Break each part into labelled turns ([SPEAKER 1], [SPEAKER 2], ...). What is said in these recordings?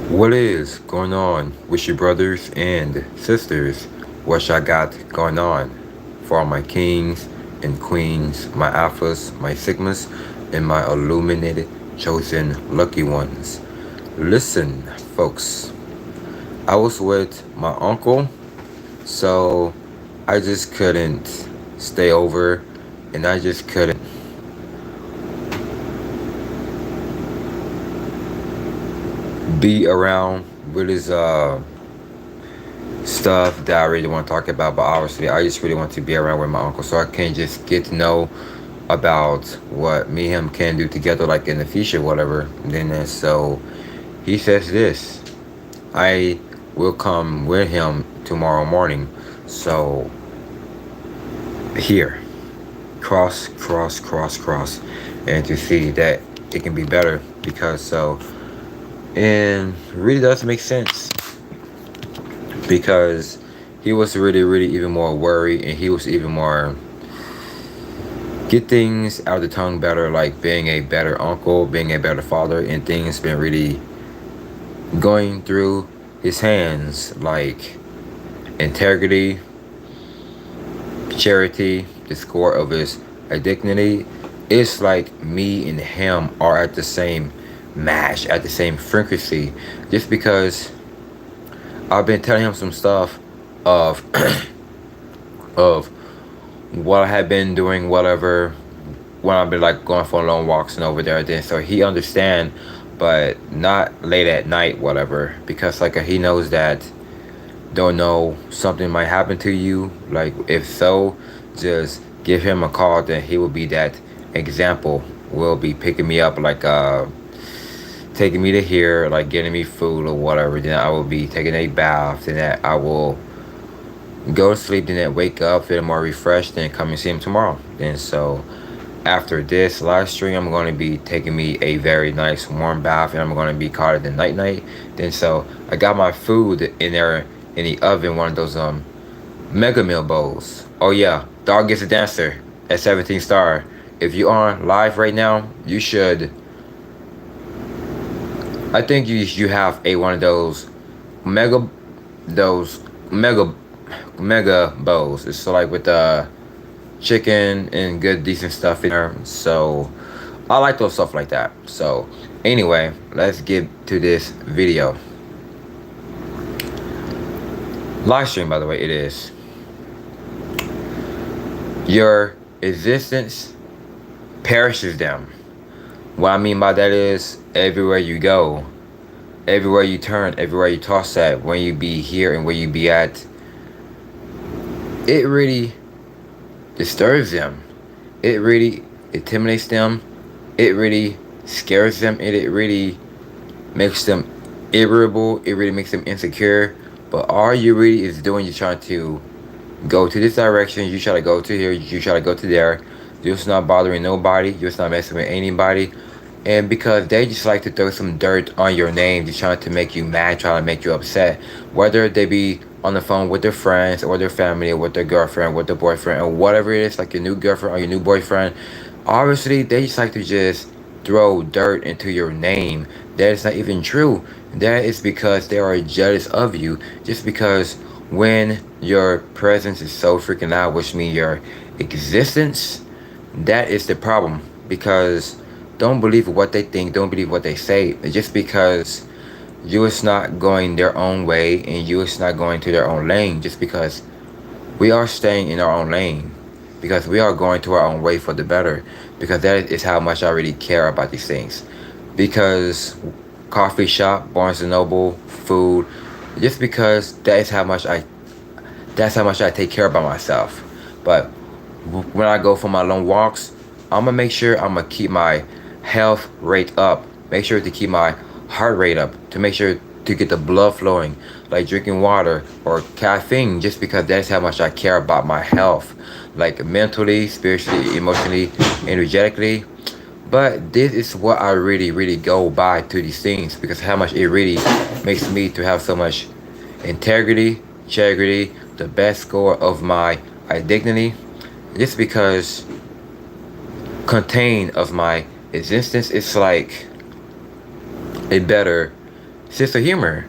[SPEAKER 1] What is going on with your brothers and sisters? What I got going on for all my kings and queens, my alphas, my sigmas, and my illuminated chosen lucky ones? Listen, folks, I was with my uncle, so I just couldn't stay over and I just couldn't be around with his stuff that I really want to talk about, but obviously I just really want to be around with my uncle so I can just get to know about what me and him can do together, like in the future, whatever. So he says this: I will come with him tomorrow morning. So here, cross, and to see that it can be better because and really does make sense because he was really even more worried and he was even more get things out of the tongue better, like being a better uncle, being a better father, and things been really going through his hands, like integrity, charity, the score of his dignity. It's like me and him are at the same match, at the same frequency, just because I've been telling him some stuff of of what I had been doing, whatever, when I've been like going for long walks and over there. Then so he understand, but not late at night, whatever, because like he knows that don't know something might happen to you. Like if so, just give him a call. Then he will be that example. Will be picking me up, like taking me to here, like getting me food or whatever. Then I will be taking a bath. Then that I will go to sleep, then wake up, feel more refreshed, then come and see him tomorrow. Then so after this live stream, I'm going to be taking me a very nice warm bath, and I'm going to be called it the night. Then so I got my food in there in the oven, one of those mega meal bowls. Oh yeah, dog gets a dancer at 17 star. If you on live right now, you should. I think you have a one of mega those mega mega bowls. It's like with the chicken and good decent stuff in there. So I like those stuff like that. So anyway, let's get to this video. Live stream, by the way, it is. Your existence perishes them. What I mean by that is everywhere you go, everywhere you turn, everywhere you toss at, when you be here and where you be at, it really disturbs them. It really intimidates them. It really scares them. And it really makes them irritable. It really makes them insecure. But all you really is doing, you're trying to go to this direction. You try to go to here. You try to go to there. You're just not bothering nobody. You're just not messing with anybody. And because they just like to throw some dirt on your name, just trying to make you mad, trying to make you upset. Whether they be on the phone with their friends or their family or with their girlfriend, with their boyfriend, or whatever it is, like your new girlfriend or your new boyfriend. Obviously, they just like to just throw dirt into your name. That is not even true. That is because they are jealous of you. Just because when your presence is so freaking loud, which means your existence, that is the problem. Because don't believe what they think, don't believe what they say. Just because you is not going their own way and you is not going to their own lane, just because we are staying in our own lane, because we are going to our own way for the better, because that is how much I really care about these things. Because coffee shop, Barnes and Noble, food, just because that's how much I take care about myself. But when I go for my long walks, I'm gonna make sure I'm gonna keep my health rate up, make sure to keep my heart rate up, to make sure to get the blood flowing, like drinking water or caffeine, just because that's how much I care about my health, like mentally, spiritually, emotionally, energetically. But this is what I really go by to these things, because how much it really makes me to have so much integrity, charity, the best score of my dignity, just because contain of my existence, it's like a better sense of humor,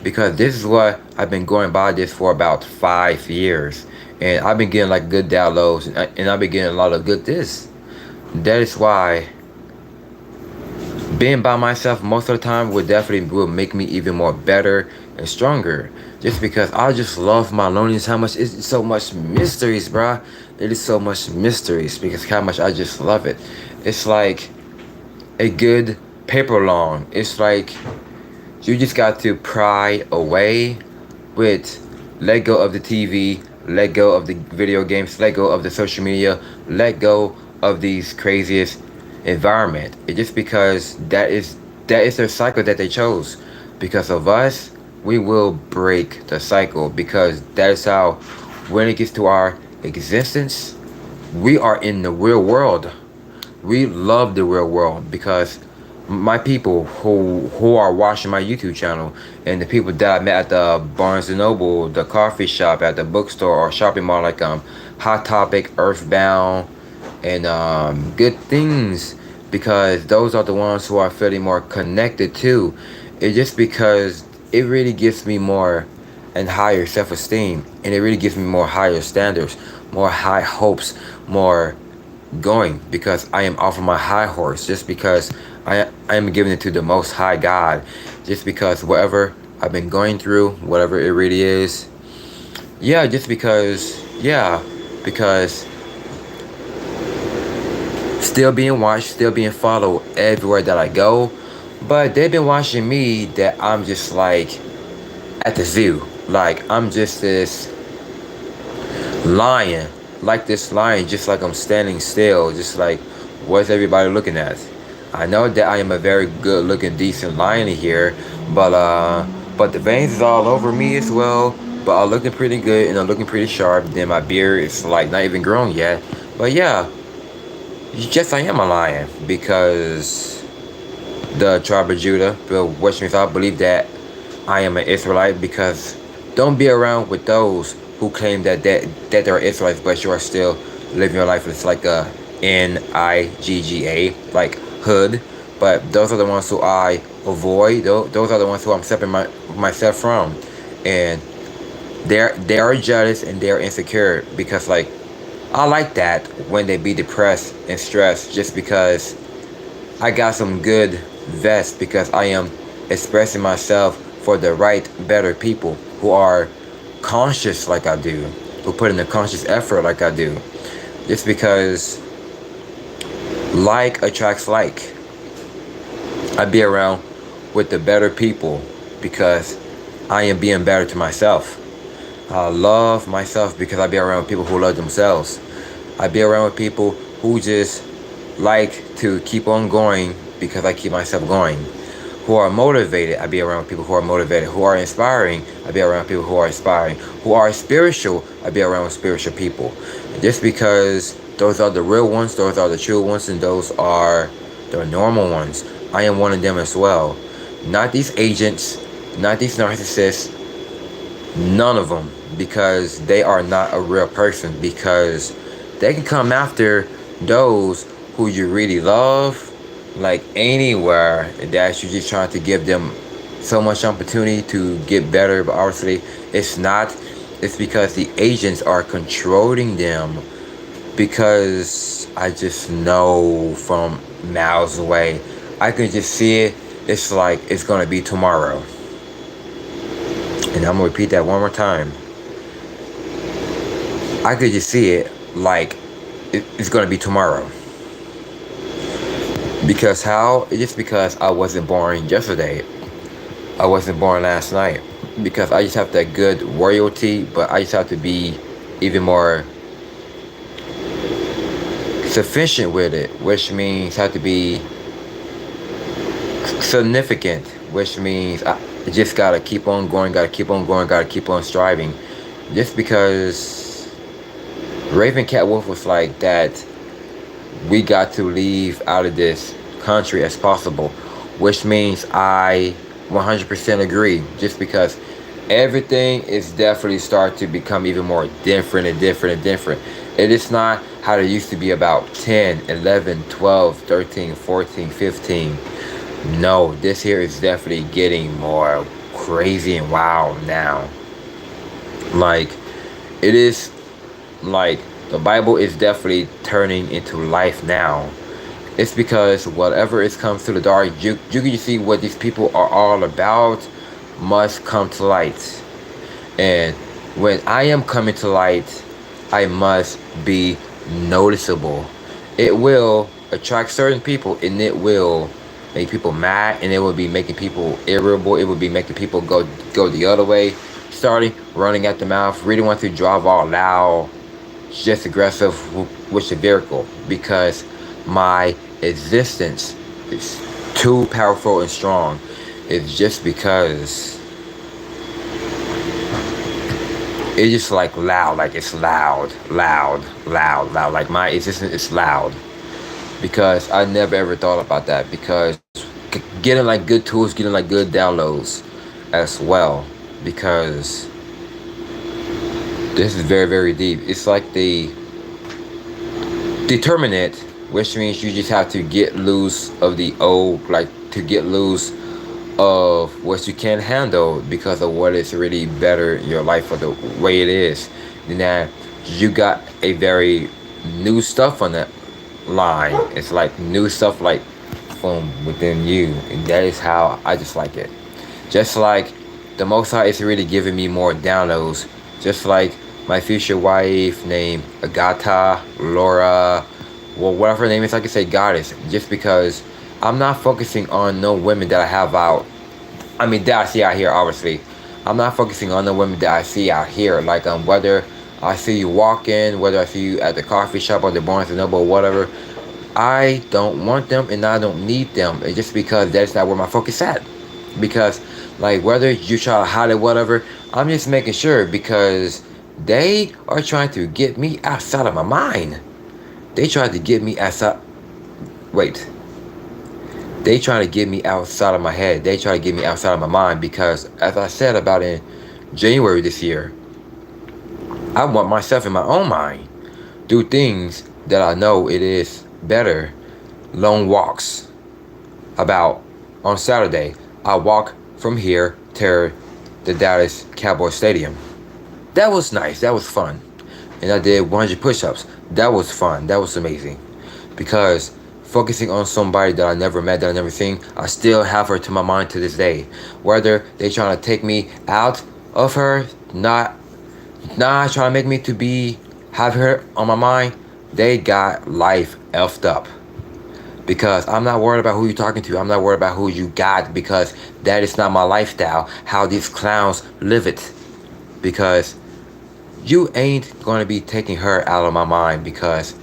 [SPEAKER 1] because this is what I've been going by this for about 5 years, and I've been getting like good downloads, and I've been getting a lot of good this. That is why being by myself most of the time would definitely will make me even more better and stronger. Just because I just love my loneliness, how much it's so much mysteries, bruh. It is so much mysteries because how much I just love it. It's like a good paper long. It's like you just got to pry away with let go of the TV, let go of the video games, let go of the social media, let go of these craziest environment. It just because that is their cycle that they chose. Because of us, we will break the cycle because that is how when it gets to our existence, we are in the real world. We love the real world because my people who are watching my YouTube channel and the people that I met at the Barnes and Noble, the coffee shop, at the bookstore or shopping mall like Hot Topic, Earthbound, and good things, because those are the ones who are feeling more connected to. It's just because it really gives me more and higher self-esteem, and it really gives me more higher standards, more high hopes, more going, because I am off of my high horse, just because I am giving it to the most high God, just because whatever I've been going through, whatever it really is, yeah, just because, yeah, because still being watched, still being followed everywhere that I go, but they've been watching me that I'm just like at the zoo, like I'm just this lion, like this lion, just like I'm standing still, just like what's everybody looking at? I know that I am a very good looking decent lion here, but the veins is all over me as well, but I'm looking pretty good and I'm looking pretty sharp. Then my beard is like not even grown yet, but yeah, yes, I am a lion because the tribe of Judah, which means I believe that I am an Israelite, because don't be around with those who claim that they're Israelites, but you are still living your life. It's like a NIGGA, like hood. But those are the ones who I avoid. Those are the ones who I'm separating myself from, and they are jealous and they are insecure because like I like that when they be depressed and stressed, just because I got some good vest, because I am expressing myself for the right, better people who are conscious like I do, who put in a conscious effort like I do. Just because like attracts like. I be around with the better people because I am being better to myself. I love myself because I be around people who love themselves. I be around with people who just like to keep on going because I keep myself going. Who are motivated, I be around people who are motivated. Who are inspiring, I be around people who are inspiring. Who are spiritual, I be around spiritual people. Just because those are the real ones, those are the true ones, and those are the normal ones. I am one of them as well. Not these agents, not these narcissists, none of them, because they are not a real person, because they can come after those who you really love, like anywhere that you're just trying to give them so much opportunity to get better, but obviously it's not. It's because the agents are controlling them, because I just know from miles away, I can just see it. It's like it's gonna be tomorrow. And I'm gonna repeat that one more time. I could just see it like it's gonna be tomorrow. Because how? It's just because I wasn't born yesterday. I wasn't born last night. Because I just have that good royalty, but I just have to be even more sufficient with it, which means have to be significant, which means I just gotta keep on going, gotta keep on going, gotta keep on striving. Just because Raven Cat Wolf was like that, we got to leave out of this country as possible, which means I 100% agree. Just because everything is definitely start to become even more different and different and different. It is not how it used to be about 10, 11, 12, 13, 14, 15. No, this here is definitely getting more crazy and wild now. Like, it is like the Bible is definitely turning into life now. It's because whatever is comes to the dark, you can see what these people are all about must come to light. And when I am coming to light, I must be noticeable. It will attract certain people and it will make people mad and it will be making people irritable. It will be making people go the other way, starting running at the mouth, really want to drive all loud, just aggressive with the vehicle because my existence is too powerful and strong. It's just because it's just like loud, like it's loud, loud, loud, loud. Like my existence is loud because I never ever thought about that because getting like good tools, getting like good downloads as well because this is very very deep. It's like the determinate, which means you just have to get loose of the old, like to get loose of what you can handle because of what is really better in your life for the way it is. And that you got a very new stuff on that line. It's like new stuff like from within you, and that is how I just like it. Just like the Most High is really giving me more downloads. Just like my future wife named Agata, Laura, well, whatever her name is, I can say goddess. Just because I'm not focusing on no women that I have out. I mean, that I see out here, obviously. I'm not focusing on the women that I see out here. Like, whether I see you walking, whether I see you at the coffee shop or the Barnes and Noble or whatever. I don't want them and I don't need them. It's just because that's not where my focus at. Because, like, whether you try to hide it, whatever, I'm just making sure because they are trying to get me outside of my mind. They tried to get me outside. Wait. They trying to get me outside of my head. They try to get me outside of my mind because, as I said about in January this year, I want myself in my own mind. Do things that I know it is better. Long walks. About on Saturday, I walk from here to the Dallas Cowboys Stadium. That was nice. That was fun. And I did 100 push-ups. That was fun. That was amazing. Because focusing on somebody that I never met, that I never seen, I still have her to my mind to this day. Whether they trying to take me out of her, not trying to make me to be have her on my mind, they got life effed up. Because I'm not worried about who you're talking to. I'm not worried about who you got because that is not my lifestyle. How these clowns live it. Because you ain't going to be taking her out of my mind because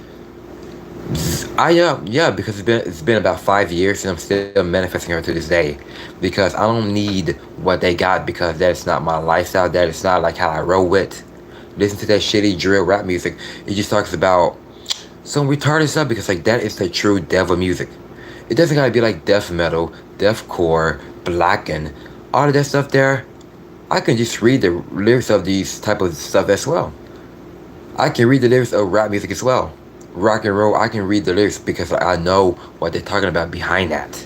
[SPEAKER 1] because it's been about 5 years and I'm still manifesting her to this day because I don't need what they got because that's not my lifestyle. That is not like how I roll with. Listen to that shitty drill rap music. It just talks about some retarded stuff because like that is the true devil music. It doesn't gotta be like death metal, deathcore, blacken, all of that stuff there. I can just read the lyrics of these type of stuff as well. I can read the lyrics of rap music as well. Rock and roll, I can read the lyrics because I know what they're talking about behind that.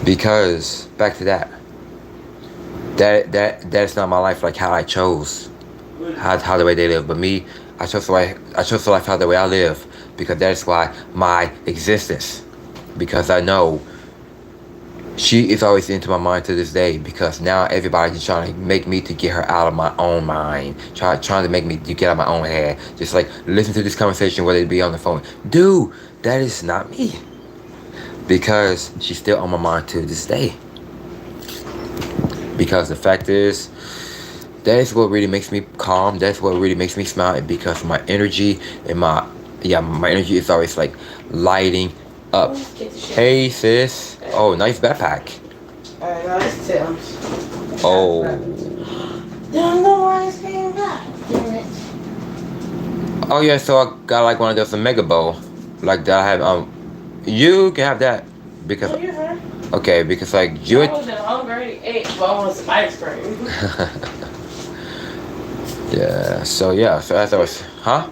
[SPEAKER 1] Because back to that. That's not my life like how I chose. How the way they live. But me, I chose the life how the way I live. Because that's why my existence. Because I know she is always into my mind to this day because now everybody's trying to make me to get her out of my own mind. Trying to make me to get out of my own head. Just like listen to this conversation whether it be on the phone. Dude, that is not me. Because she's still on my mind to this day. Because the fact is, that is what really makes me calm. That's what really makes me smile. Because my energy and my energy is always like lighting up. Hey sis. Oh, nice backpack.
[SPEAKER 2] Nice Tim's.
[SPEAKER 1] Oh.
[SPEAKER 2] Don't know why it's came back. Damn it.
[SPEAKER 1] Oh yeah, so I got like one of those mega bowl. Like that I have you can have that. Because okay, because like you
[SPEAKER 2] I wasn't hungry, ate, but I wanted some ice cream.
[SPEAKER 1] so as I was huh?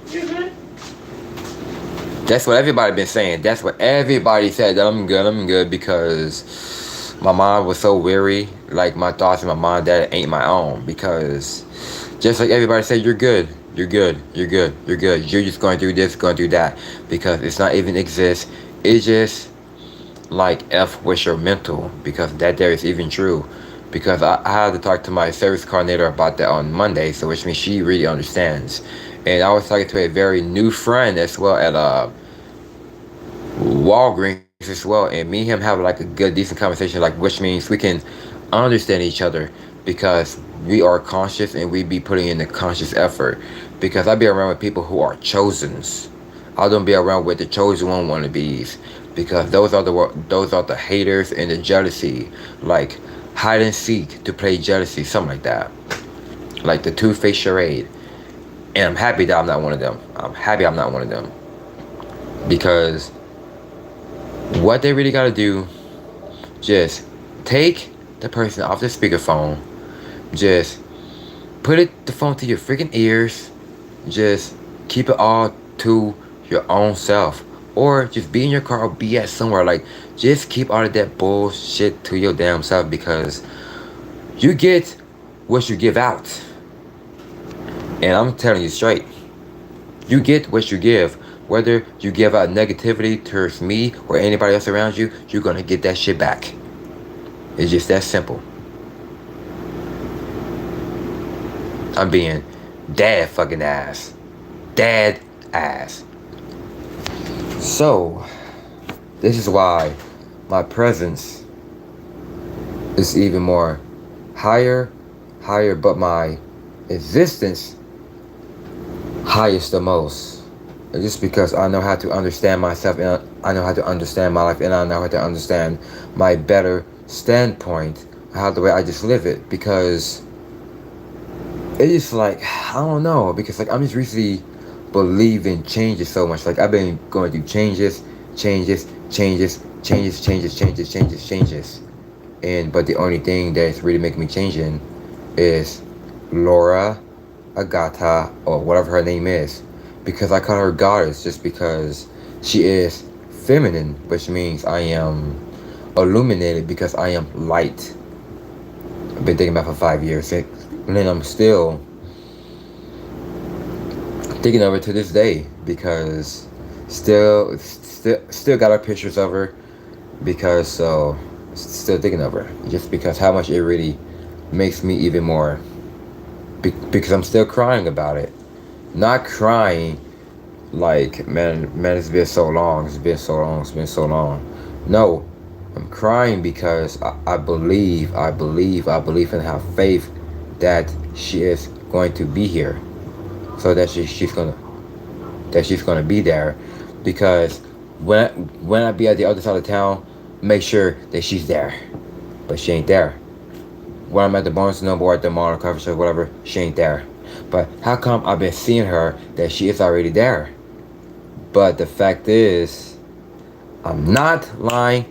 [SPEAKER 1] That's what everybody been saying. That's what everybody said. That I'm good because my mind was so weary. Like my thoughts in my mind that ain't my own. Because just like everybody said, you're good. You're good. You're good. You're good. You're just going through this, going through that. Because it's not even exist. It's just like F with your mental. Because that there is even true. Because I had to talk to my service coordinator about that on Monday. So which means she really understands. And I was talking to a very new friend as well at Walgreens as well, and me and him have like a good, decent conversation, like which means we can understand each other because we are conscious and we be putting in the conscious effort. Because I be around with people who are chosens. I don't be around with the chosen one wannabes because those are the haters and the jealousy, like hide and seek to play jealousy, something like that, like the two-faced charade. And I'm happy that I'm not one of them. I'm happy I'm not one of them because what they really gotta do, just take the person off the speakerphone, just the phone to your freaking ears, just keep it all to your own self, or just be in your car or be at somewhere. Like, just keep all of that bullshit to your damn self because you get what you give out. And I'm telling you straight, you get what you give. Whether you give out negativity towards me or anybody else around you, you're gonna get that shit back. It's just that simple. I'm being dad fucking ass. Dad ass. So, this is why my presence is even more higher, but my existence highest the most. Just because I know how to understand myself and I know how to understand my life and I know how to understand my better standpoint, how the way I just live it. Because it's just like, I don't know, because like I'm just recently believing changes so much. Like I've been going through changes. And but the only thing that's really making me changing is Laura Agata or whatever her name is. Because I call her goddess just because she is feminine, which means I am illuminated because I am light. I've been thinking about it for 5 years, and then I'm still thinking of her to this day because still got her pictures of her because still thinking of her just because how much it really makes me even more because I'm still crying about it. Not crying like, man, it's been so long. No, I'm crying because I believe and have faith that she is going to be here. So that she's gonna be there. Because when I be at the other side of town, make sure that she's there. But she ain't there. When I'm at the Barnes & Noble or at the mall or coffee shop, whatever, she ain't there. But how come I've been seeing her that she is already there? But the fact is, I'm not lying,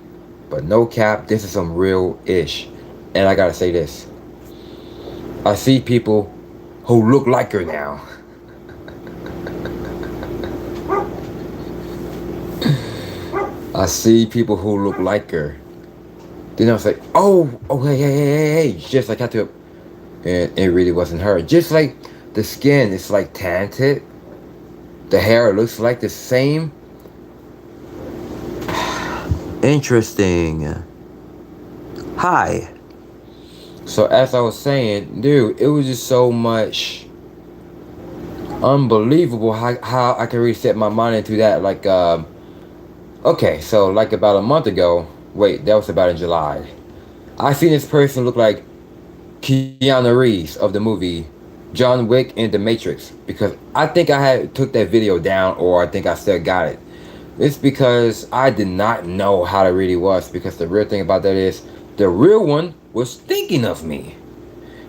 [SPEAKER 1] but no cap, this is some real ish. And I gotta say this. I see people who look like her now. I see people who look like her. Then I was like, oh, hey, just like I had to, and it really wasn't her. Just like the skin is like tinted, the hair looks like the same. Interesting. Hi. So as I was saying, dude, it was just so much unbelievable how I can reset my mind into that. Like, okay, so like about a month ago, wait, that was about in July. I seen this person look like Keanu Reeves of the movie John Wick and The Matrix, because I think I had took that video down, or I think I still got it. It's because I did not know how it really was, because the real thing about that is the real one was thinking of me.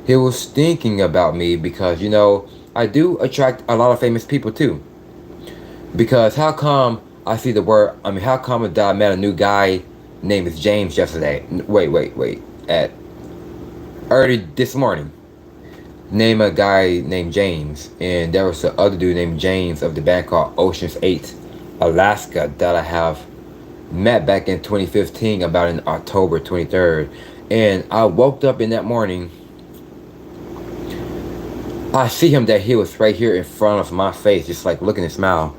[SPEAKER 1] He was thinking about me because, you know, I do attract a lot of famous people too. Because how come I see the word, how come I met a new guy named is James yesterday? Wait. At early this morning. Name a guy named James, and there was the other dude named James of the band called Ocean's 8, Alaska that I have met back in 2015, about in October 23rd. And I woke up in that morning. I see him that he was right here in front of my face, just like looking and smile.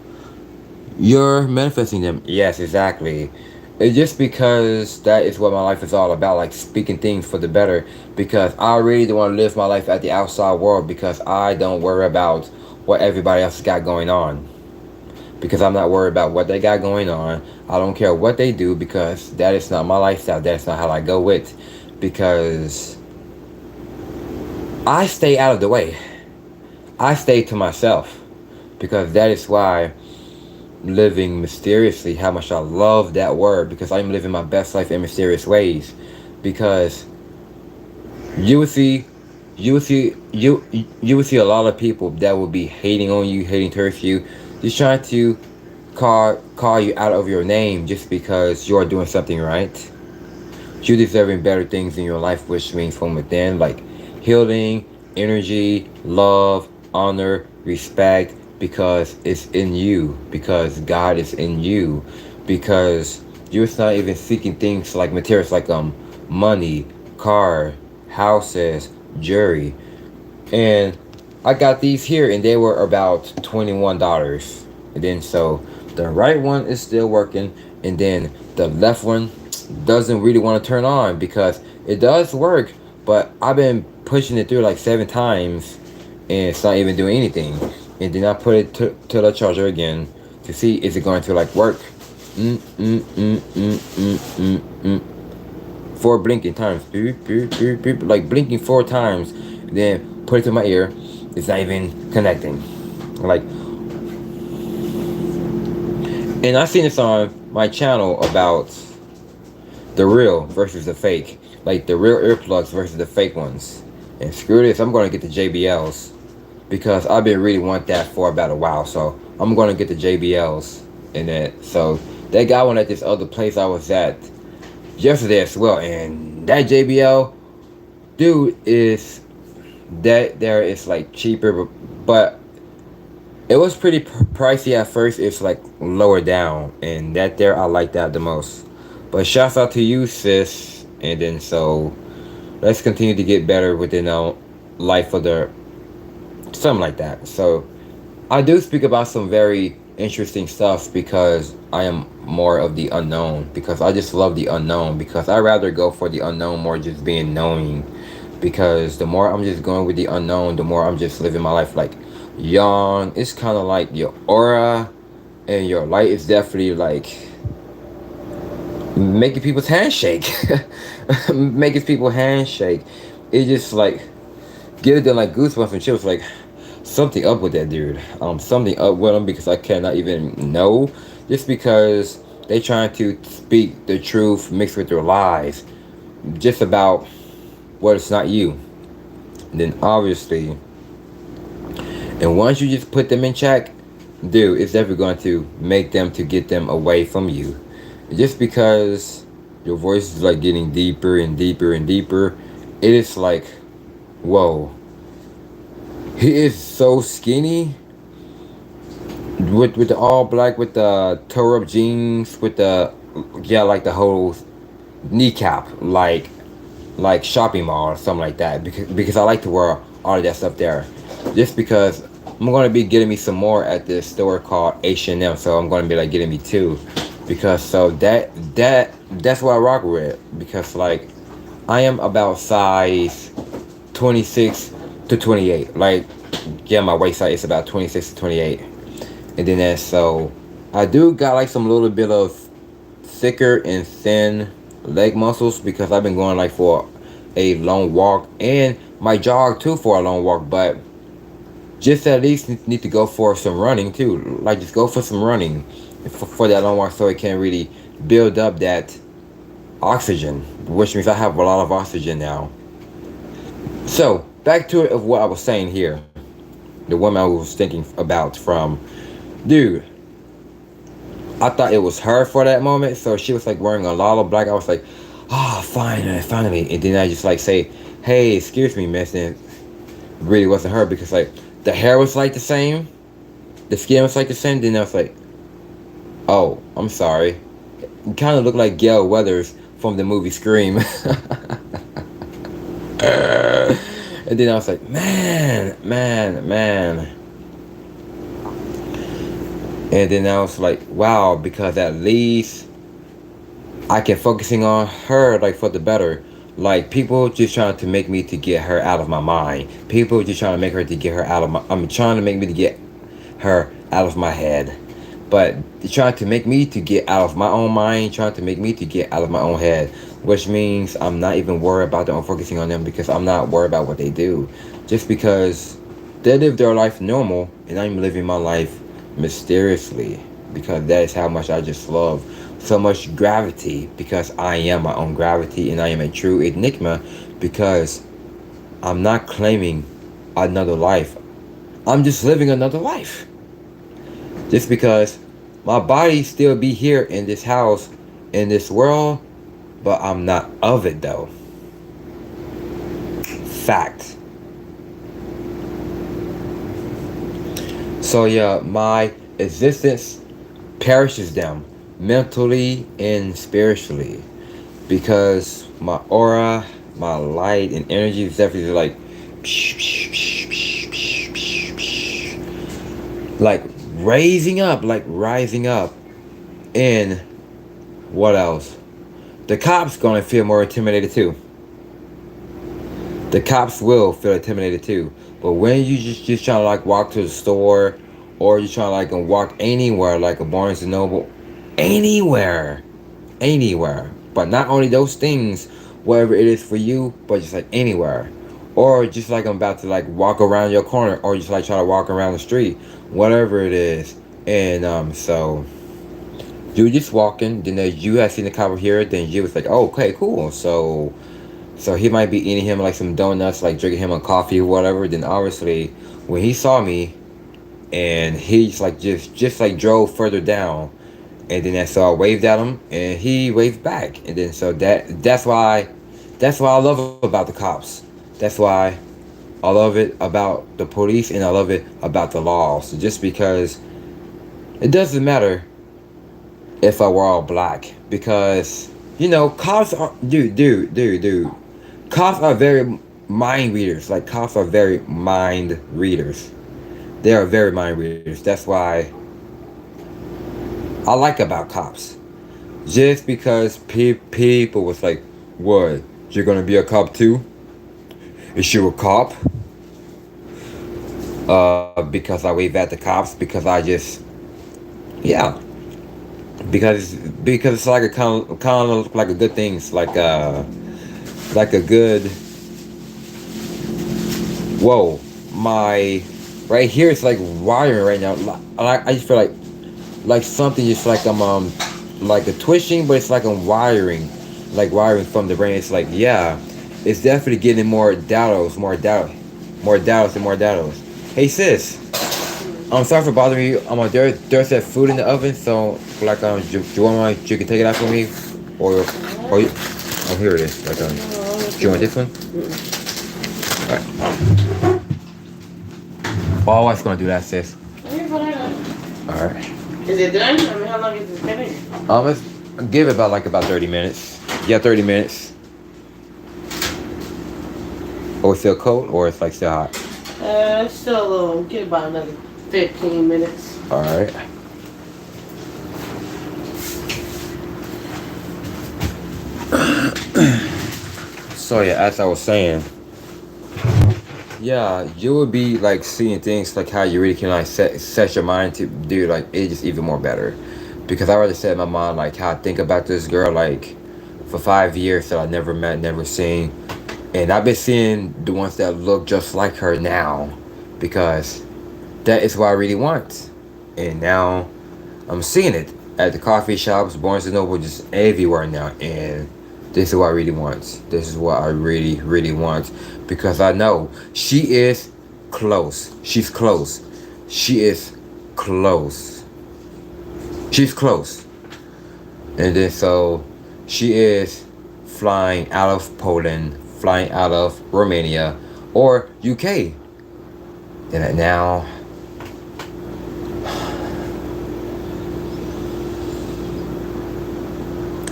[SPEAKER 1] You're manifesting them. Yes, exactly. It's just because that is what my life is all about, like speaking things for the better. Because I really don't want to live my life at the outside world because I don't worry about what everybody else got going on. Because I'm not worried about what they got going on. I don't care what they do because that is not my lifestyle. That's not how I go with. Because I stay out of the way. I stay to myself. Because that is why living mysteriously, how much I love that word, because I'm living my best life in mysterious ways. Because you will see you will see a lot of people that will be hating on you, hating towards you, just trying to call you out of your name just because you are doing something right. You deserving better things in your life, which means from within, like healing, energy, love, honor, respect, because it's in you, because God is in you, because you're not even seeking things like materials like money, car, houses, jewelry. And I got these here and they were about $21. And then so the right one is still working, and then the left one doesn't really want to turn on because it does work, but I've been pushing it through like 7 times and it's not even doing anything. And then I put it to the charger again to see is it going to like work. 4 blinking times, beep, beep, beep, beep, like blinking 4 times. Then put it to my ear. It's not even connecting. Like, and I seen this on my channel about the real versus the fake, like the real earplugs versus the fake ones. And screw this, I'm gonna get the JBLs because I've been really want that for about a while. So I'm gonna get the JBLs and that. So they got one at this other place I was at yesterday as well, and that JBL, dude, is that there is like cheaper, but it was pretty pricey at first. It's like lower down, and that there I like that the most. But shouts out to you, sis. And then so let's continue to get better within our life of the something like that. So I do speak about some very interesting stuff because I am more of the unknown, because I just love the unknown, because I rather go for the unknown more just being knowing, because the more I'm just going with the unknown, the more I'm just living my life like young. It's kind of like your aura and your light is definitely like making people's hands shake. Making people hands shake. It just like give them like goosebumps and chills. Like something up with that dude. Something up with him because I cannot even know. Just because they trying to speak the truth mixed with their lies, just about what it's not you. And then obviously, and once you just put them in check, dude, it's never going to make them to get them away from you. Just because your voice is like getting deeper and deeper and deeper, it is like, whoa. He is so skinny with the all black, with the tore up jeans, with the like the whole kneecap, like shopping mall or something like that, because I like to wear all of that stuff there. Just because I'm gonna be getting me some more at this store called H&M, so I'm gonna be like getting me two, because so that's what I rock with, because like I am about size 26 to 28, like yeah, my waist size is about 26 to 28, and then that's so I do got like some little bit of thicker and thin leg muscles because I've been going like for a long walk and my jog too for a long walk, but just at least need to go for some running too, like just go for some running for that long walk so it can really build up that oxygen, which means I have a lot of oxygen now. So back to it of what I was saying here, the woman I was thinking about from, dude, I thought it was her for that moment. So she was like wearing a lot of black. I was like, ah, oh, finally. And then I just like say, hey, excuse me, miss. And it really wasn't her because like the hair was like the same, the skin was like the same. Then I was like, Oh, I'm sorry. You kind of look like Gail Weathers from the movie Scream. And then I was like, man. And then I was like, wow, because at least I can focusing on her like for the better. Like people just trying to make me to get her out of my mind. People just trying to make her to get her out of my. I'm trying to make me to get her out of my head. But they're trying to make me to get out of my own mind, trying to make me to get out of my own head, which means I'm not even worried about them. I'm focusing on them because I'm not worried about what they do, just because they live their life normal and I'm living my life mysteriously, because that is how much I just love so much gravity, because I am my own gravity and I am a true enigma, because I'm not claiming another life. I'm just living another life. Just because my body still be here in this house, in this world, but I'm not of it though. Fact. So yeah, my existence perishes down mentally and spiritually, because my aura, my light and energy is definitely like rising up. And what else? The cops gonna feel more intimidated too. The cops will feel intimidated too. But when you just trying to like walk to the store, or you trying to like walk anywhere, like a Barnes and Noble, anywhere, But not only those things, whatever it is for you, but just like anywhere, or just like I'm about to like walk around your corner, or just like try to walk around the street, whatever it is. And so you just walking, then you have seen the cop here, then you was like, oh, okay, cool. So he might be eating him like some donuts, like drinking him a coffee or whatever. Then obviously, when he saw me, and he just like drove further down, and then so I waved at him, and he waved back, and then so that's why I love about the cops. That's why I love it about the police, and I love it about the law. So just because it doesn't matter if I were all black, because cops are dude. Cops are very mind readers. Like cops are very mind readers. They are very mind readers. That's why I like about cops. Just because people was like, "What? You're gonna be a cop too? Is you a cop?" Because I wave at the cops, because I just, yeah, because it's like a kind of like a good thing. It's like a good. Whoa, my right here it's like wiring right now. I just feel like something just like I'm like a twitching, but it's like I'm wiring, like wiring from the brain. It's like, yeah, it's definitely getting more dados. Hey sis, I'm sorry for bothering you. There's that food in the oven, so like do you want you can take it out for me, or oh here it is. Like do you want this one? Alright. Well, I was gonna do that, sis. Alright.
[SPEAKER 2] Is it done? I mean, how long is this finished?
[SPEAKER 1] Let's give it about 30 minutes. Yeah, 30 minutes. Oh, it's still cold, or it's like still hot?
[SPEAKER 2] It's still a little. Get about another 15 minutes.
[SPEAKER 1] Alright. So yeah, as I was saying, yeah, you would be like seeing things like how you really can like set your mind to do like it just even more better, because I already set in my mind like how I think about this girl like for 5 years that I never met, never seen, and I've been seeing the ones that look just like her now, because that is what I really want, and now I'm seeing it at the coffee shops, Barnes and Noble, just everywhere now, and this is what I really want. This is what I really, really want. Because I know she is close. She's close. She is close. She's close. And then so she is flying out of Poland, flying out of Romania, or UK. And now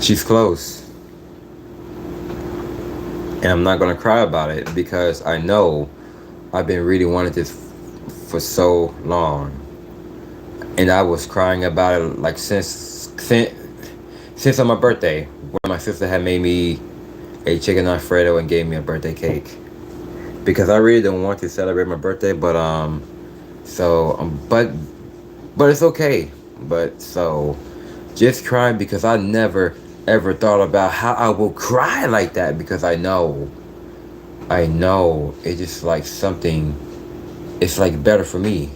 [SPEAKER 1] She's close. And I'm not gonna cry about it because I know I've been really wanting this for so long. And I was crying about it like since on my birthday, when my sister had made me a chicken alfredo and gave me a birthday cake. Because I really don't want to celebrate my birthday, but but it's okay. But so just crying because I never ever thought about how I will cry like that because I know it's just like something. It's like better for me,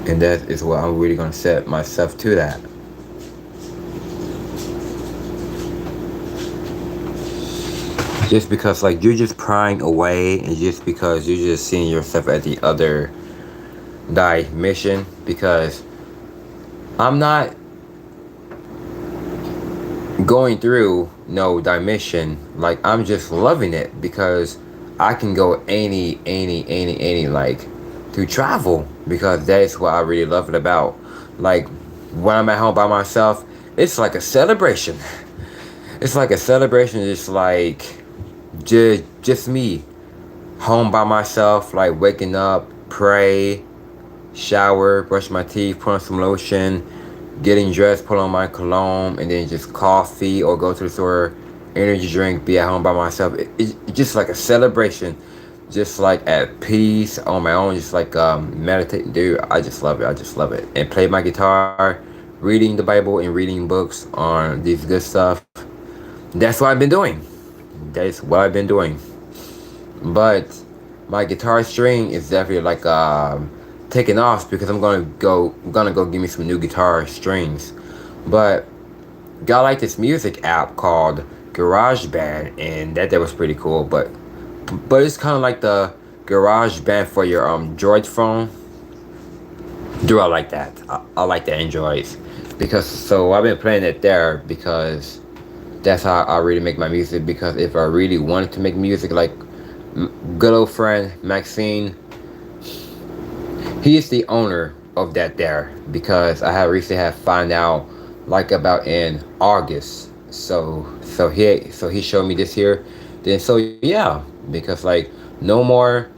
[SPEAKER 1] and that is what I'm really gonna set myself to that. Just because like you're just prying away, and just because you're just seeing yourself at the other dimension. Because I'm not going through no dimension. Like I'm just loving it because I can go any like to travel because that's what I really love it about. Like when I'm at home by myself, it's like a celebration. It's like a celebration, just like just me home by myself, like waking up, pray, shower, brush my teeth, put on some lotion, getting dressed, put on my cologne, and then just coffee or go to the store, energy drink, be at home by myself. It's just like a celebration, just like at peace on my own, just like meditating. Dude, I just love it. I just love it. And play my guitar, reading the Bible and reading books on these good stuff. That's what I've been doing. That's what I've been doing. But my guitar string is definitely like taking off because I'm gonna go give me some new guitar strings. But got like this music app called GarageBand, and that was pretty cool. But it's kind of like the GarageBand for your Droid phone. Do I like that? I like the Androids because so I've been playing it there because that's how I really make my music. Because if I really wanted to make music, like good old friend Maxine, he is the owner of that there because I have recently have found out like about in August. So he showed me this here. Then so yeah, because like no more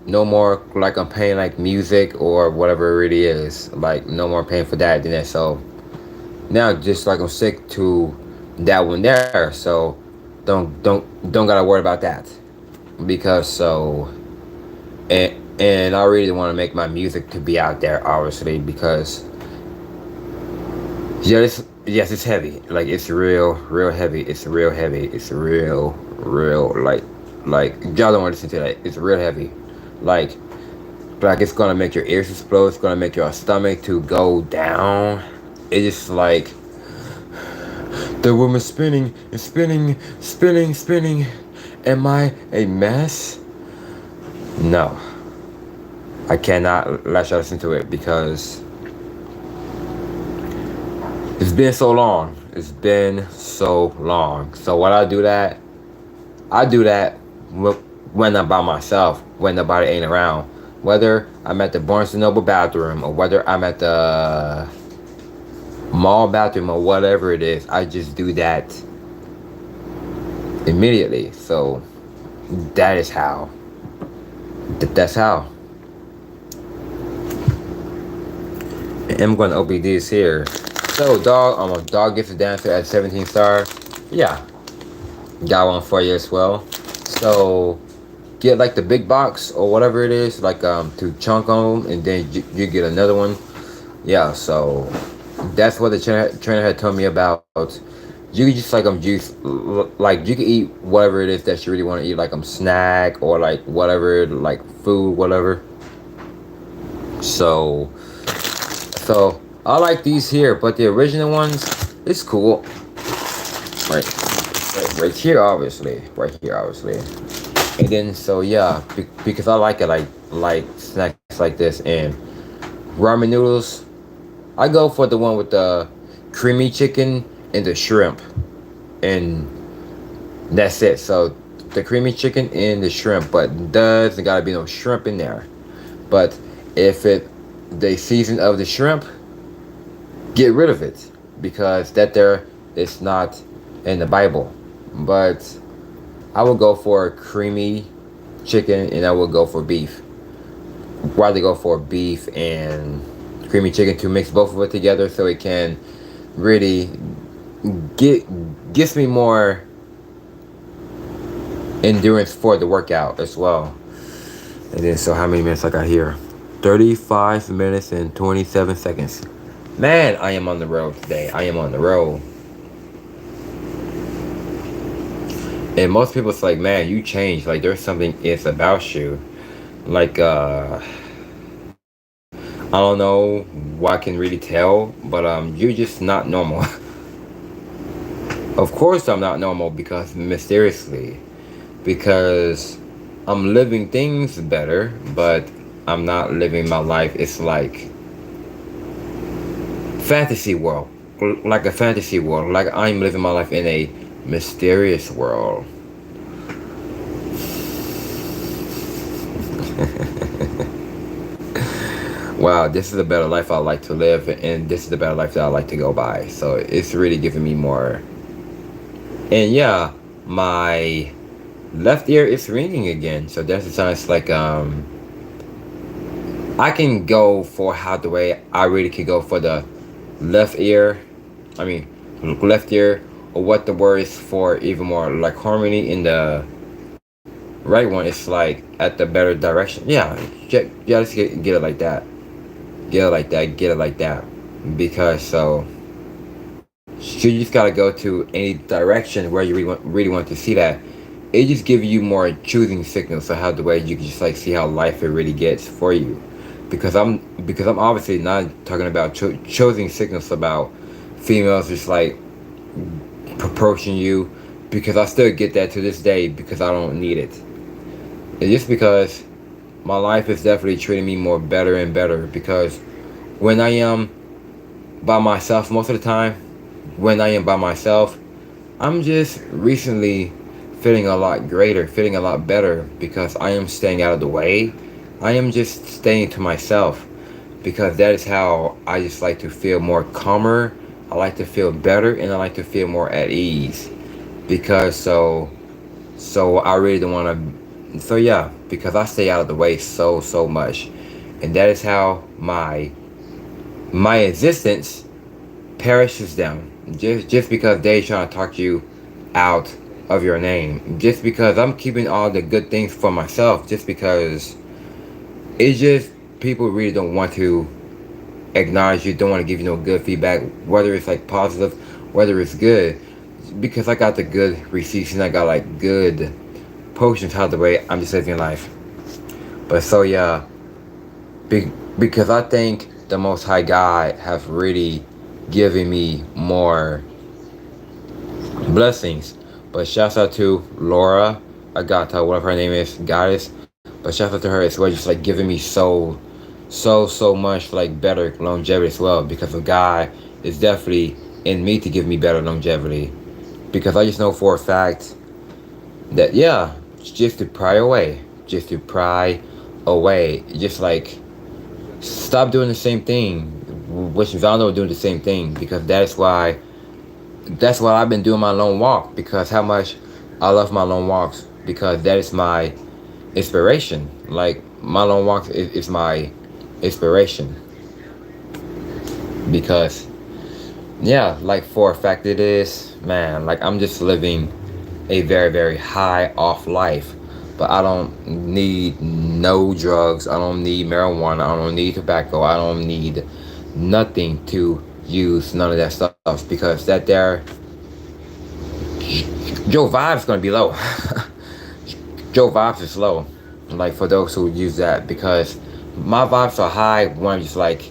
[SPEAKER 1] like I'm paying like music or whatever it really is. Like no more paying for that. Then so now just like I'm sick to that one there. So don't gotta worry about that because so and I really want to make my music to be out there, obviously, because yes, it's heavy. Like it's real heavy. It's real heavy. It's real like y'all don't want to listen to that. It's real heavy, like it's gonna make your ears explode. It's gonna make your stomach to go down. It's just like the room is spinning and spinning. Am I a mess? No. I cannot let y'all listen to it because it's been so long. It's been so long. So when I do that when I'm by myself, when nobody ain't around. Whether I'm at the Barnes & Noble bathroom or whether I'm at the mall bathroom or whatever it is, I just do that immediately. So that is how. That's how. I'm gonna open these here. So dog gets a dancer at 17 star. Yeah, got one for you as well. So get like the big box or whatever it is, like to chunk on them, and then you get another one. Yeah, so that's what the trainer had told me about. You can just like juice, like you can eat whatever it is that you really want to eat, like snack or like whatever, like food, whatever. So I like these here, but the original ones, it's cool. Right here, obviously. Right here, obviously. And then so yeah, because I like it like snacks like this and ramen noodles. I go for the one with the creamy chicken and the shrimp, and that's it. So the creamy chicken and the shrimp, but doesn't gotta be no shrimp in there. But if the season of the shrimp, get rid of it because that there it's not in the Bible. But I would go for creamy chicken and I would go for beef. Rather go for beef and creamy chicken to mix both of it together so it can really gives me more endurance for the workout as well. And then, so how many minutes I got here? 35 minutes and 27 seconds. Man, I am on the road today. I am on the road. And most people, it's like, man, you changed. Like, there's something it's about you. Like, I don't know what I can really tell, but you're just not normal. Of course I'm not normal because mysteriously. Because I'm living things better, but I'm not living my life. It's like fantasy world. Like a fantasy world. Like I'm living my life in a mysterious world. Wow, this is a better life I like to live, and this is the better life that I like to go by. So it's really giving me more. And yeah, my left ear is ringing again. So there's a chance like I can go for how the way I really could go for the left ear. I mean left ear, or what the word is for even more like harmony in the right one. It's like at the better direction. Yeah, yeah. Let's get it like that. Get it like that. Get it like that. Because so you just gotta go to any direction where you really want to see that. It just gives you more choosing signals. So how the way you can just like see how life it really gets for you. Because I'm obviously not talking about choosing signals about females just like approaching you, because I still get that to this day because I don't need it. It's just because my life is definitely treating me more better and better, because when I am by myself most of the time, when I am by myself, I'm just recently feeling a lot greater, feeling a lot better, because I am staying out of the way. I am just staying to myself, because that is how I just like to feel more calmer. I like to feel better, and I like to feel more at ease, because so I really don't want to. So yeah, because I stay out of the way so much, and that is how my existence perishes down. Just because they trying to talk you out of your name, just because I'm keeping all the good things for myself, just because it's just people really don't want to acknowledge you, don't want to give you no good feedback, whether it's like positive, whether it's good, because I got the good receipts and I got like good potions how the way I'm just living life. But so yeah, because I think the Most High God have really given me more blessings. But shouts out to Laura Agata, whatever her name is, goddess. But shouts out to her as well, just like giving me so much like better longevity as well, because of God is definitely in me to give me better longevity. Because I just know for a fact that yeah, just to pry away, just like stop doing the same thing, which Valdo doing the same thing, because that's why I've been doing my long walk, because how much I love my long walks, because that is my inspiration. Like my long walk is my inspiration, because yeah, like for a fact it is, man, like I'm just living a very high off life, but I don't need no drugs, I don't need marijuana, I don't need tobacco, I don't need nothing to use none of that stuff, because that there your vibe's gonna be low. Your vibes is low, like for those who use that, because my vibes are high when I'm just like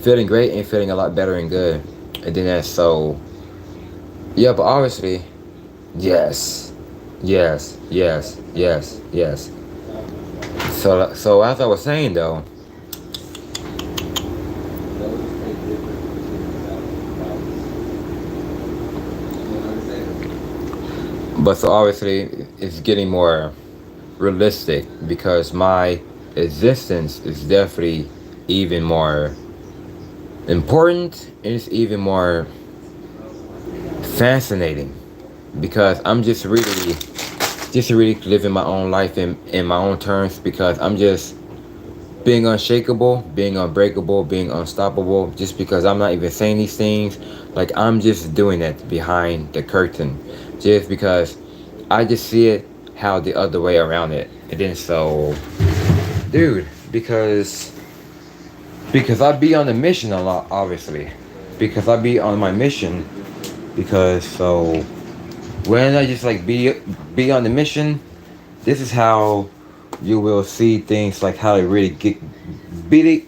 [SPEAKER 1] feeling great and feeling a lot better and good. And then that's so yeah, but obviously yes. So as I was saying though, but so obviously it's getting more realistic, because my existence is definitely even more important, and it's even more fascinating because I'm just really living my own life in my own terms because I'm just being unshakable, being unbreakable, being unstoppable, just because I'm not even saying these things. Like, I'm just doing it behind the curtain. Just because I just see it how the other way around it. And then so, dude, because I be on the mission a lot, obviously. Because I be on my mission. Because so when I just like be on the mission, this is how you will see things like how they really get beat it,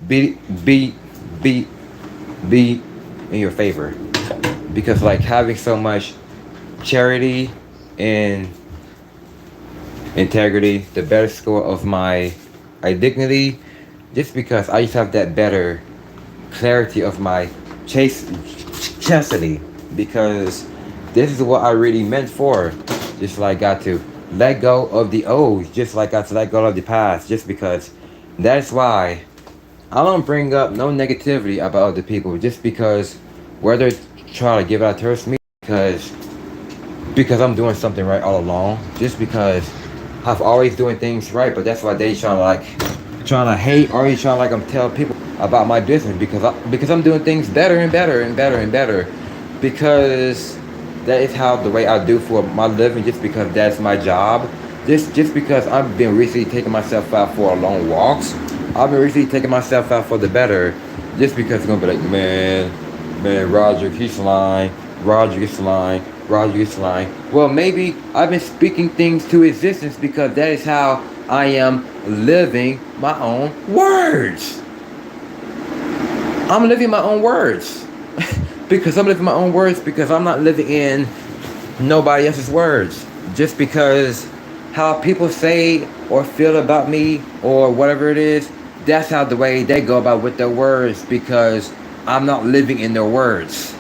[SPEAKER 1] beat, beat, beat in your favor. Because like having so much charity and integrity, the better score of my dignity, just because I just have that better clarity of my chastity. Because this is what I really meant for. Just like got to let go of the O's, just like got to let go of the past. Just because that's why I don't bring up no negativity about other people. Just because whether try to give out towards me because I'm doing something right all along. Just because I've always doing things right, but that's why they trying to hate or you trying to like I'm tell people about my business because I'm doing things better and better and better and better because that is how the way I do for my living. Just because that's my job. Just because I've been recently taking myself out for long walks. I've been recently taking myself out for the better. Just because it's gonna be like man, Roger, he's lying. Roger gets lying. Roger gets lying. Well, maybe I've been speaking things to existence because that is how I am living my own words. I'm living my own words. Because I'm living my own words because I'm not living in nobody else's words. Just because how people say or feel about me or whatever it is, that's how the way they go about with their words because I'm not living in their words.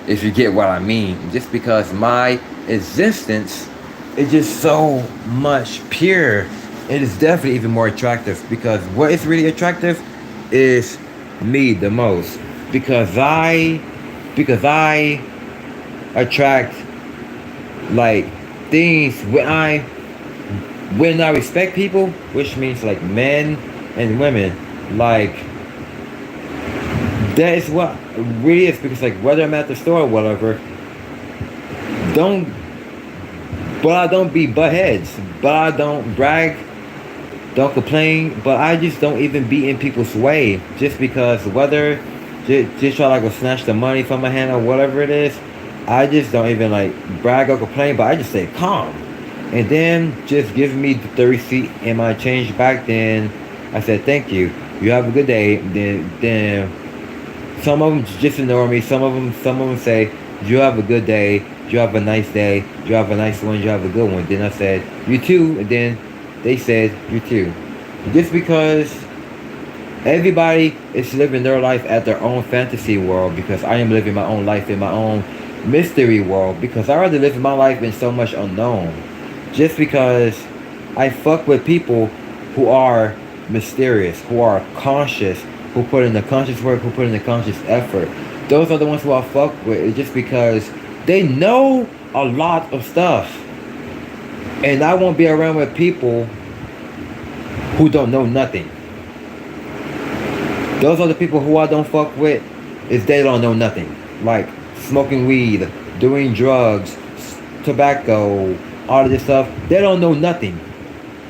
[SPEAKER 1] If you get what I mean. Just because my existence is just so much pure. It is definitely even more attractive because what is really attractive is me the most. Because I attract like things when I respect people, which means like men and women, like that is what really is because like whether I'm at the store or whatever, I don't be butt heads, but I don't brag, don't complain, but I just don't even be in people's way just because whether just try like to snatch the money from my hand or whatever it is, I just don't even like brag or complain, but I just stay calm. And then just give me the receipt and my change back. Then I said thank you. You have a good day. Then some of them just ignore me. Some of them say you have a good day. You have a nice day. You have a nice one. You have a good one. Then I said you too. And then they said you too. Just because everybody is living their life at their own fantasy world because I am living my own life in my own mystery world because I rather live my life in so much unknown. Just because I fuck with people who are mysterious, who are conscious, who put in the conscious work, who put in the conscious effort. Those are the ones who I fuck with just because they know a lot of stuff. And I won't be around with people who don't know nothing. Those are the people who I don't fuck with is they don't know nothing. Like smoking weed, doing drugs, tobacco, all of this stuff. They don't know nothing.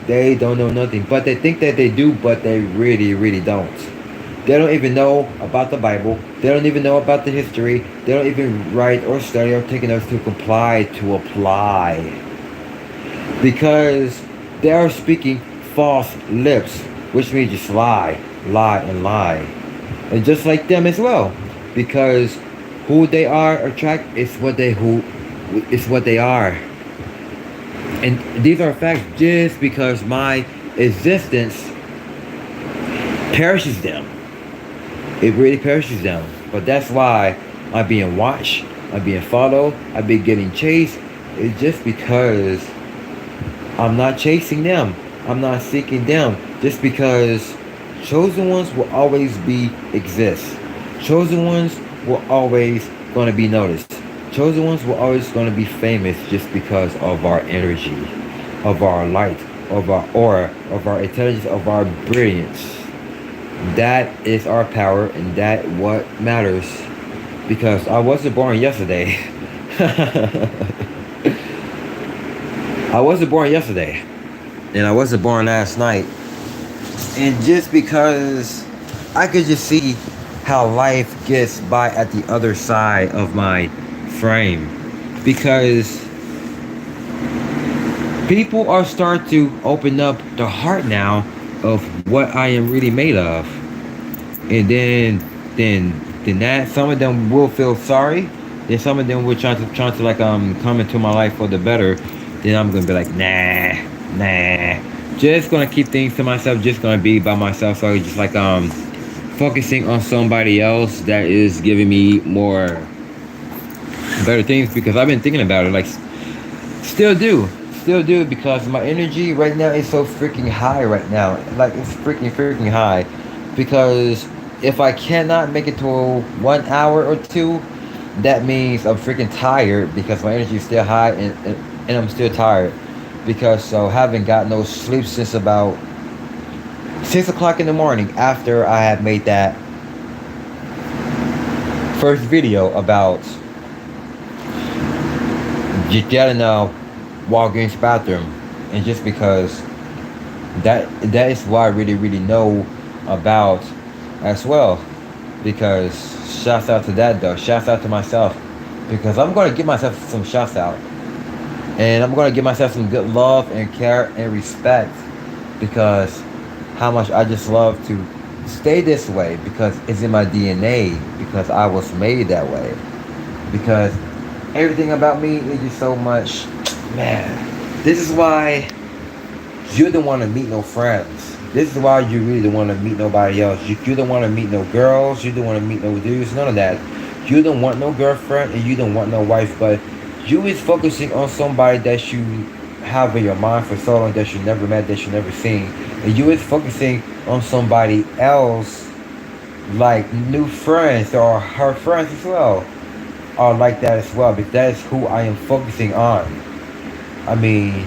[SPEAKER 1] They don't know nothing. But they think that they do, but they really, really don't. They don't even know about the Bible. They don't even know about the history. They don't even write or study or take notes to apply. Because they are speaking false lips, which means just lie. And just like them as well, because who they are attract is what they are. And these are facts just because my existence perishes them. It really perishes them. But that's why I'm being watched, I'm being followed, I'm being getting chased. It's just because I'm not chasing them. I'm not seeking them. Just because chosen ones will always exist. Chosen ones will always gonna be noticed. chosen ones were always going to be famous just because of our energy, of our light, of our aura, of our intelligence, of our brilliance. That is our power, and that what matters. Because I wasn't born yesterday. I wasn't born yesterday, and I wasn't born last night. And just because I could just see how life gets by at the other side of my frame, because people are starting to open up the heart now of what I am really made of. And then that some of them will feel sorry. Then some of them will try to like come into my life for the better. Then I'm gonna be like, nah. Just gonna keep things to myself, just gonna be by myself. So just like focusing on somebody else that is giving me more better things, because I've been thinking about it, like still do, because my energy right now is so freaking high right now. Like it's freaking high, because if I cannot make it to 1 hour or two, that means I'm freaking tired, because my energy is still high, and I'm still tired, because so haven't got no sleep since about 6 o'clock in the morning, after I had made that first video about just getting a Walgreens bathroom. And just because that is what I really know about as well, because shouts out to that though, shouts out to myself, because I'm going to give myself some shouts out, and I'm going to give myself some good love and care and respect, because how much I just love to stay this way, because it's in my DNA, because I was made that way, because everything about me is just so much, man. This is why you don't want to meet no friends. This is why you really don't want to meet nobody else. You don't want to meet no girls. You don't want to meet no dudes. None of that. You don't want no girlfriend, and you don't want no wife. But you is focusing on somebody that you have in your mind for so long, that you never met, that you never seen. And you is focusing on somebody else, like new friends or her friends as well, are like that as well. But that is who I am focusing on. I mean,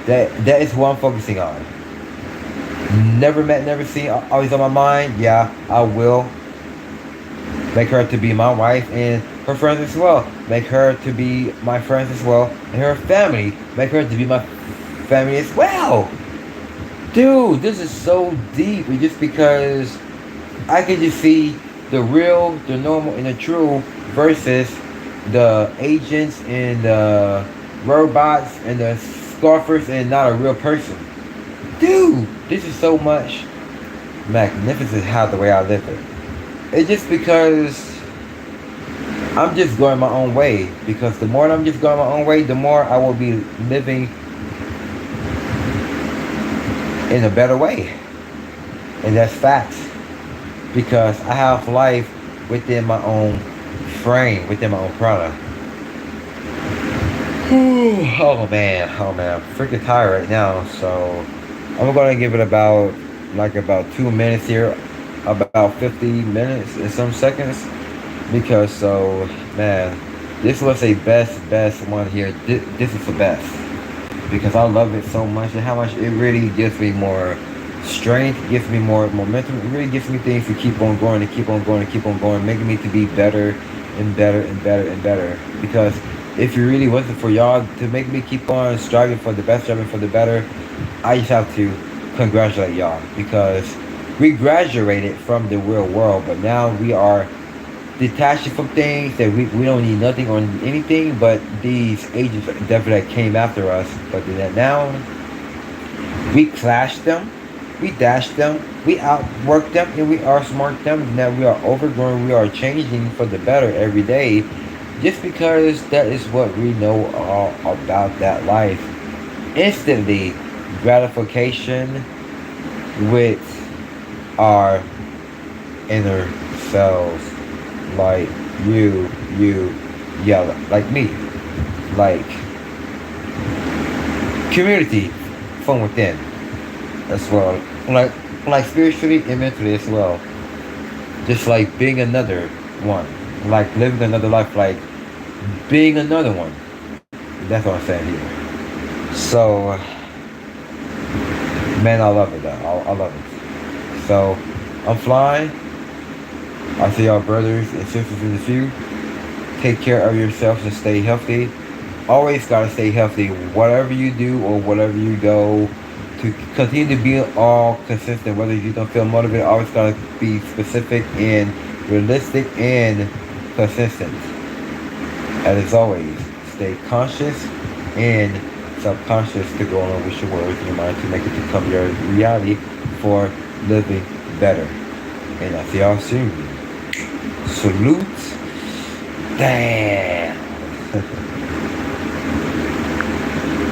[SPEAKER 1] that is who I'm focusing on. Never met, never seen, always on my mind. Yeah, I will make her to be my wife, and her friends as well. Make her to be my friends as well. And her family, make her to be my family as well. Dude, this is so deep. Just because I can just see the real, the normal, and the true versus the agents and the robots and the scoffers and not a real person. Dude, this is so much magnificent how the way I live it. It's just because I'm just going my own way. Because the more I'm just going my own way, the more I will be living in a better way. And that's facts. Because I have life within my own frame, within my own product. Oh man, I'm freaking tired right now. So I'm gonna give it about 2 minutes here, about 50 minutes and some seconds, because so man, this was a best one here. This is the best, because I love it so much, and how much it really gives me more strength, gives me more momentum. It really gives me things to keep on going and keep on going and keep on going, making me to be better and better and better and better. Because if it really wasn't for y'all to make me keep on striving for the best, striving for the better, I just have to congratulate y'all, because we graduated from the real world, but now we are detaching from things that we don't need nothing on anything but these agents definitely that came after us. But then now we clashed them, we dashed them, we outworked them, and we outsmarted them. Now we are overgrown, we are changing for the better every day, just because that is what we know all about that life. Instantly gratification with our inner selves, like yeah, like me, like community from within as well, like spiritually and mentally as well, just like being another one, like living another life, like being another one. That's what I'm saying here. So, man, I love it. I love it. So, I'm flying. I see y'all brothers and sisters in the few. Take care of yourselves and stay healthy. Always gotta stay healthy. Whatever you do or whatever you go, to continue to be all consistent. Whether you don't feel motivated, always gotta be specific and realistic and consistent. And as always, stay conscious and subconscious to go along with your words and your mind to make it become your reality for living better. And I'll see y'all soon. Salute. Damn.